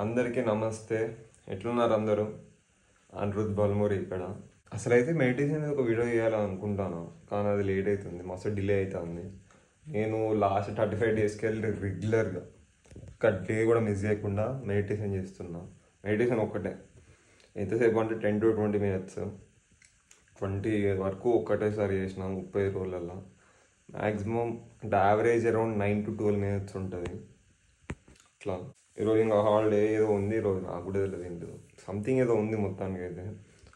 అందరికీ నమస్తే, ఎట్లున్నారు అందరూ? అనిరుద్ balmuri ఇక్కడ. అసలైతే మెడిటేషన్ ఒక వీడియో చేయాలనుకుంటాను, కానీ అది లేట్ అవుతుంది, మస్తు డిలే అవుతుంది. నేను లాస్ట్ 35 డేస్కి వెళ్ళి రెగ్యులర్గా ఒక్క డే కూడా మిస్ చేయకుండా మెడిటేషన్ చేస్తున్నా. మెడిటేషన్ ఒక్కటే, ఎంతసేపు అంటే 10 to 20 minutes, 20 వరకు ఒక్కటేసారి చేసిన 30 రోజులలో. మ్యాక్సిమం అంటే యావరేజ్ అరౌండ్ 9 to 12 minutes ఉంటుంది. అట్లా ఈరోజు ఇంకా హాలిడే ఏదో ఉంది, ఈరోజు నాకు కూడా తెలియదు ఏంటో, సంథింగ్ ఏదో ఉంది మొత్తానికి అయితే.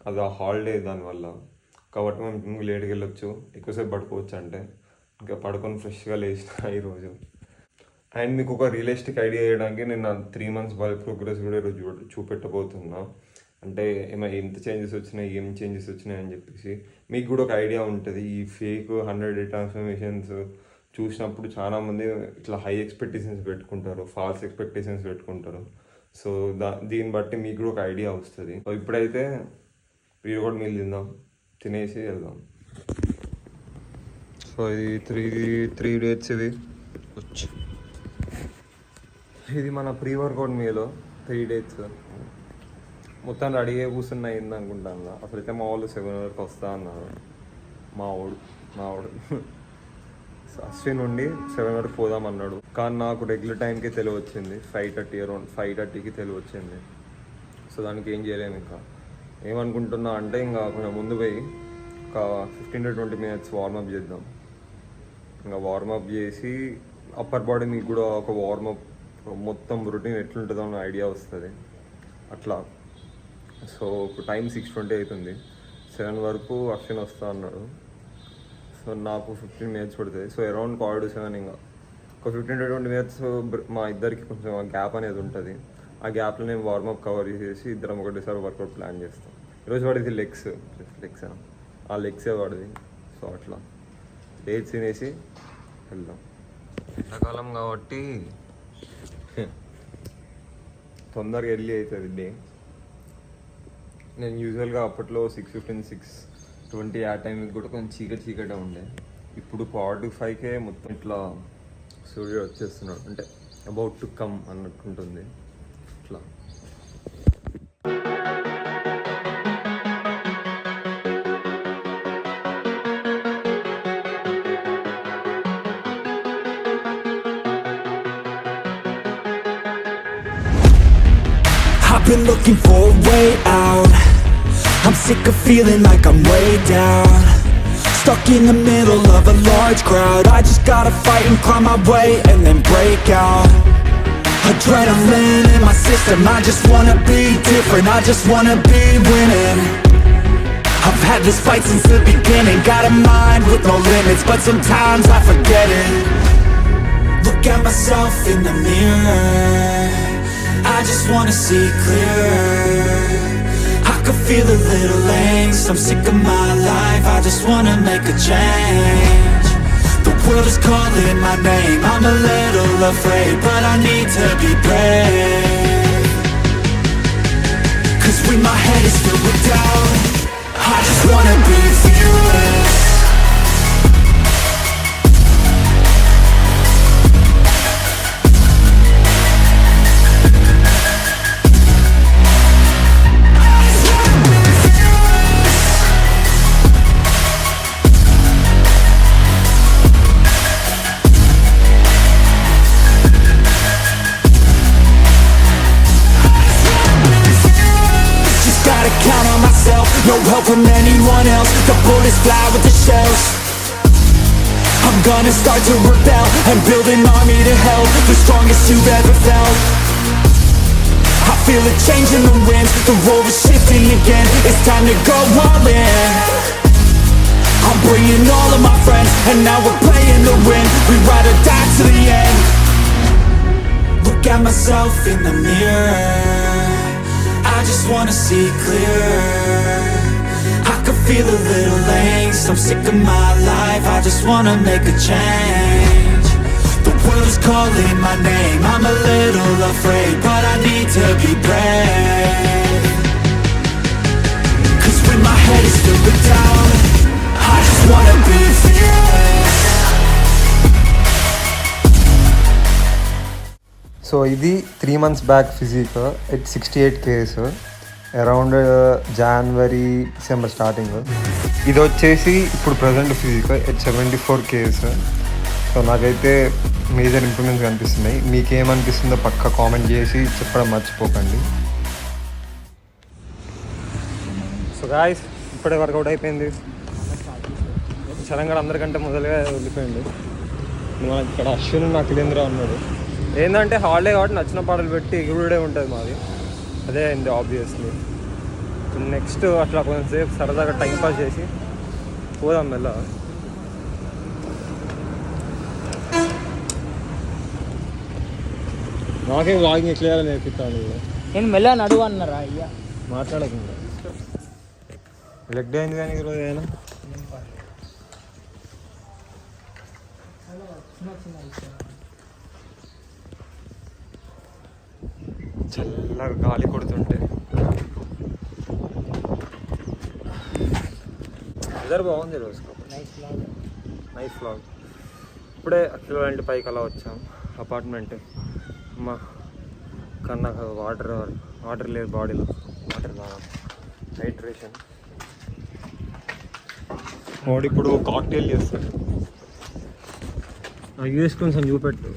అది ఆ హాలిడే దానివల్ల కాబట్టి మేము జిమ్కి లేట్కి వెళ్ళొచ్చు, ఎక్కువసేపు పడుకోవచ్చు. అంటే ఇంకా పడుకొని ఫ్రెష్గా లేచిన ఈరోజు. అండ్ మీకు ఒక రియలిస్టిక్ ఐడియా చేయడానికి నేను నా 3 months బాడీ ప్రోగ్రెస్ కూడా ఈరోజు చూపెట్టబోతున్నా. అంటే ఎంత చేంజెస్ వచ్చినాయి, ఏం చేంజెస్ వచ్చినాయి అని చెప్పేసి మీకు కూడా ఒక ఐడియా ఉంటుంది. ఈ ఫేక్ 100 day ట్రాన్స్ఫర్మేషన్స్ చూసినప్పుడు చాలామంది ఇట్లా హై ఎక్స్పెక్టేషన్స్ పెట్టుకుంటారు, ఫాల్స్ ఎక్స్పెక్టేషన్స్ పెట్టుకుంటారు. సో దీన్ని బట్టి మీకు కూడా ఒక ఐడియా వస్తుంది. సో ఇప్పుడైతే వీడియో కూడా మీల్ తిందాం, తినేసి వెళ్దాం. సో ఇది త్రీ డేట్స్ ఇది మన ప్రీ వర్కౌట్ మీలో 3 days మొత్తం రెడీ అయ్యి కూర్చున్న అయింది అనుకుంటాను. అసలైతే మా వాళ్ళు 7 వరకు వస్తా అన్నారు. మావాడు అశ్విన్ నుండి 7 వరకు పోదామన్నాడు, కానీ నాకు రెగ్యులర్ టైంకి తెలివి వచ్చింది. 5:30 అరౌండ్ 5:30కి తెలివి వచ్చింది. సో దానికి ఏం చేయలేము. ఇంకా ఏమనుకుంటున్నా అంటే ఇంకా కొంచెం ముందు పోయి ఒక 15 to 20 minutes వార్మప్ చేద్దాం. ఇంకా వార్మప్ చేసి అప్పర్ బాడీ మీకు కూడా ఒక వార్మప్ మొత్తం రొటీన్ ఎట్లుంటుందో అన్న ఐడియా వస్తుంది అట్లా. సో ఇప్పుడు టైం 6:20 అవుతుంది. 7 వరకు అశ్విన్ వస్తా అన్నాడు. సో నాకు 15 minutes పడుతుంది. సో అరౌండ్ 6:45 ఇంకా ఒక 15 to 20 minutes మా ఇద్దరికి కొంచెం గ్యాప్ అనేది ఉంటుంది. ఆ గ్యాప్లో నేను వార్మప్ కవర్ చేసి ఇద్దరం ఒకటేసారి వర్కౌట్ ప్లాన్ చేస్తాం. ఈరోజు వాడిది లెగ్స్ ఆ లెగ్సే వాడిది. సో అట్లా డేట్స్ తినేసి వెళ్దాం. ఎండాకాలం కాబట్టి తొందరగా వెళ్ళి అవుతుంది డే. నేను యూజువల్గా అప్పట్లో 6:15 6:20 ఆ టైంకి కూడా కొంచెం చీకటి ఉండే. ఇప్పుడు 4-5కే మొత్తం ఇట్లా సూర్యుడు వచ్చేస్తున్నాడు, అంటే అబౌట్ టు కమ్ అన్నట్టుంటుంది ఇట్లా. I've been looking for a way out. I'm sick of feeling like I'm way down, stuck in the middle of a large crowd. I just gotta fight and climb my way and then break out. Adrenaline in my system, I just wanna be different, I just wanna be winning. I've had this fight since the beginning, got a mind with no limits, but sometimes I forget it. Look at myself in the mirror, I just wanna see clearer. I can feel a little angst, I'm sick of my life, I just wanna make a change. The world is calling my name, I'm a little afraid, but I need to be brave. Cause when my head is filled with doubt, I just wanna be fearless. No help from anyone else, the bullets fly with the shells. I'm gonna start to rebel and build an army to help, the strongest you've ever felt. I feel a change in the winds, the role is shifting again, it's time to go all in. I'm bringing all of my friends, and now we're playing to win, we ride or die to the end. Look at myself in the mirror, I just wanna see clearer. I can feel a little angst, I'm sick of my life, I just wanna make a change. The world is calling my name, I'm a little afraid, but I need to be brave. Cause when my head is filled with doubt, I just wanna be fearless. So ఇది 3 months back physique. It 68 kgs around January December starting. ఇది వచ్చేసి ఇప్పుడు present physique it 74 kgs. So నాకైతే major improvements కనిపిస్తున్నాయి. మీకేమనిపిస్తుందో పక్కా comment చేసి చెప్పడం మర్చిపోకండి. So guys ఇప్పుడే వర్కౌట్ అయిపోయింది. చలంగాడు అందరికంటే మొదలుగా వెళ్ళిపోయింది. ఇక్కడ అశ్విన్ అఖిలేంద్ర ఉన్నాడు. ఏంటంటే హాలిడే కాబట్టి నచ్చిన పాటలు పెట్టి ఎగురుడే ఉంటుంది మాది. అదే అయింది ఆబ్వియస్లీ. నెక్స్ట్ అట్లా కొంచెంసేపు సరదాగా టైంపాస్ చేసి పోదాం మెల్ల. నాకే వాకింగ్ ఎట్లా చేయాలో నేర్పిస్తాను. నేను మెల్ల నడువు అన్నారా అయ్యా మాట్లాడకుండా. లెగ్ డే అయింది కానీ ఈరోజు ఏమైనా చల్లగా గాలి కొడుతుంటే వెదర్ బాగుంది రోజు. Nice vlog. ఇప్పుడే అఖిల ఇంటి పైకి అలా వచ్చాం అపార్ట్మెంట్. మా కన్నా వాటర్ లేదు బాడీలో. వాటర్ తాగాలి, హైడ్రేషన్. వాడు ఇప్పుడు కాక్టైల్ చేస్తాడు. యూఎస్ కొంచెం చూపెట్టు.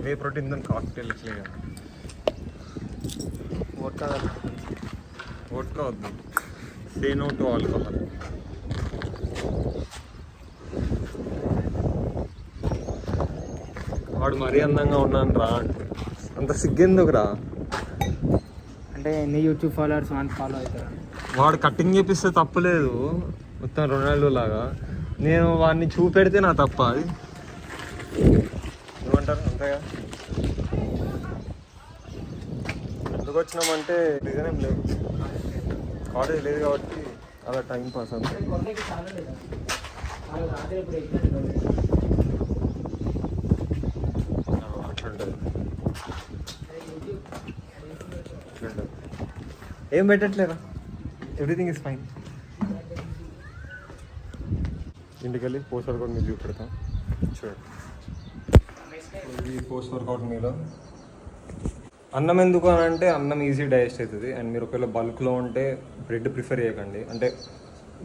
వే ప్రోటీన్ దాని కాక్టైల్ ఇట్లే కదా. వోడ్కా వద్దు. Say no to alcohol. వాడు మరీ అందంగా ఉన్నాను రా అంటే అంత సిగ్గెందుకు రా అంటే ఎన్ని యూట్యూబ్ ఫాలోవర్స్ ఫాలో అవుతారా? వాడు కటింగ్ చేపిస్తే తప్పులేదు, మొత్తం రొనాల్డో లాగా. నేను వాడిని చూపెడితే నా తప్ప అది. ఏమంటారు అంతేగా. ఎందుకు వచ్చినామంటే రీజన్ ఏం లేదు, కాలేజ్ లేదు కాబట్టి అలా టైం పాస్ అంతే. అట్లుంటుంది. ఏం పెట్టట్లేరా, ఎవ్రీథింగ్ ఇస్ ఫైన్. ఇంటికి వెళ్ళి పోస్ట్ వర్కౌట్ మీరు చూపెడతాం చూడండి. ఈ పోస్ట్ వర్కౌట్ మీలో అన్నం ఎందుకు అని అంటే అన్నం ఈజీ డైజెస్ట్ అవుతుంది. అండ్ మీరు ఒకవేళ బల్క్లో ఉంటే బ్రెడ్ ప్రిఫర్ చేయకండి. అంటే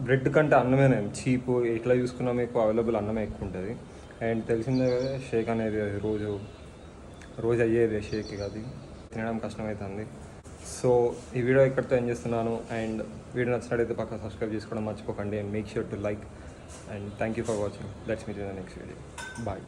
బ్రెడ్ కంటే అన్నమే చీప్. ఎట్లా చూసుకున్నా మీకు అవైలబుల్ అన్నమే ఎక్కువ ఉంటుంది. అండ్ తెలిసిందే కదా షేక్ అనేది అది రోజు అయ్యేది షేక్, అది తినడం కష్టమవుతుంది. సో ఈ వీడియో ఇక్కడితో ఎండ్ చేస్తున్నాను. అండ్ వీడియో నచ్చినట్టయితే పక్కా సబ్స్క్రైబ్ చేసుకోవడం మర్చిపోకండి. And make sure to like. And thank you for watching. Let's meet you in the next video. Bye.